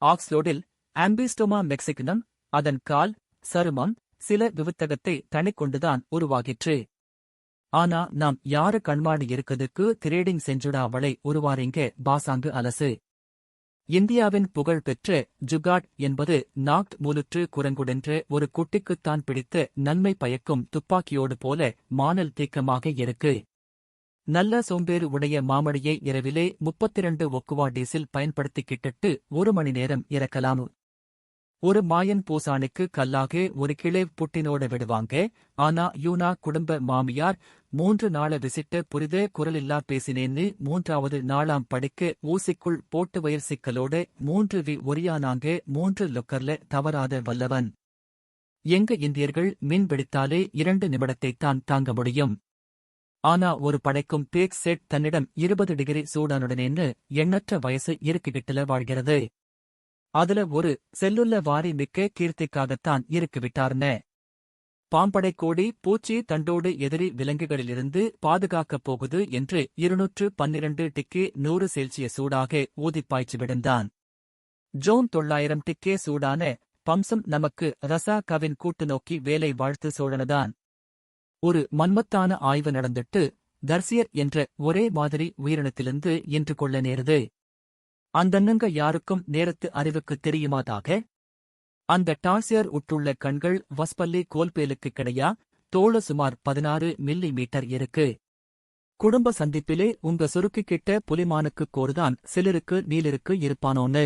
ஆக்ஸ்லோடில் ஆம்பிஸ்டோமா மெக்சிகனம், அதன் கால், சருமம், சில விவுத்தகத்தை தனிக்கொண்டுதான் உருவாகிற்று. ஆனா நாம் யாரு கண்மாடி இருக்குதுக்கு திரேடிங் செஞ்சுடா அவளை உருவாரிங்க பாசாங்கு அலசு. இந்தியாவின் புகழ் பெற்ற ஜுகாட் என்பது நாக்ட் மூலுற்று குரங்குடென்ற ஒரு குட்டிக்குத்தான் பிடித்த நன்மை பயக்கும் துப்பாக்கியோடு போல மானல் தீக்கமாக இருக்கு. நல்ல சோம்பேறு உடைய மாமடியை இரவிலே 32 ஒக்குவா டீசில் பயன்படுத்திக்கிட்டு 1 மணி நேரம் இறக்கலாம். ஒரு மாயன் பூசானிக்கு கல்லாக ஒரு கிளை புட்டினோட விடுவாங்க. ஆனா யூனா குடும்ப மாமியார் 3 நாள விசிட்ட புரித குரலில்லா பேசினேன்னு 3வது நாளாம் படிக்க ஊசிக்குள் போட்டு வயிர் சிக்கலோட 3 ஒரியானாங்க 3 லொக்கர்ல தவறாத வல்லவன். எங்க இந்தியர்கள் மீன் பிடித்தாலே 2 நிமிடத்தைத்தான் தாங்க முடியும். ஆனா ஒரு படைக்கும் பேக் செட் தன்னிடம் 20 டிகிரி சூடானுடனேன்னு எண்ணற்ற வயசு இருக்குகிட்டல வாழ்கிறது. அதுல ஒரு செல்லுள்ள வாரி மிக்க கீர்த்திக்காகத்தான் இருக்குவிட்டார்ன. பாம்படை கோடி பூச்சி தண்டோடு எதிரி விலங்குகளிலிருந்து பாதுகாக்கப் போகுது என்று 212 டிக்கே 100 செல்சியஸ் சூடாக ஊதிப்பாய்ச்சி விடுந்தான். ஜோன் 900 டிக்கே சூடான பம்சம் நமக்கு ரசா கவின் கூட்டு நோக்கி வேலை வாழ்த்து சோழனதான். ஒரு மன்மத்தான ஆய்வு நடந்துட்டு தர்சியர் என்ற ஒரே மாதிரி உயிரினத்திலிருந்து இன்று கொள்ள நேருது. அந்தன்னங்க யாருக்கும் நேரத்து அறிவுக்கு தெரியுமாதாக? அந்த டார்சியர் உட்டுள்ள கண்கள் வஸ்பல்லி கோல்பேலுக்கு கிடையா? தோள சுமார் 16 மில்லிமீட்டர் இருக்கு. குடும்ப சந்திப்பிலே உங்க சுருக்கிக்கிட்ட புலிமானுக்குக் கோருதான் சிலருக்கு நீலிருக்கு இருப்பானோன்னு.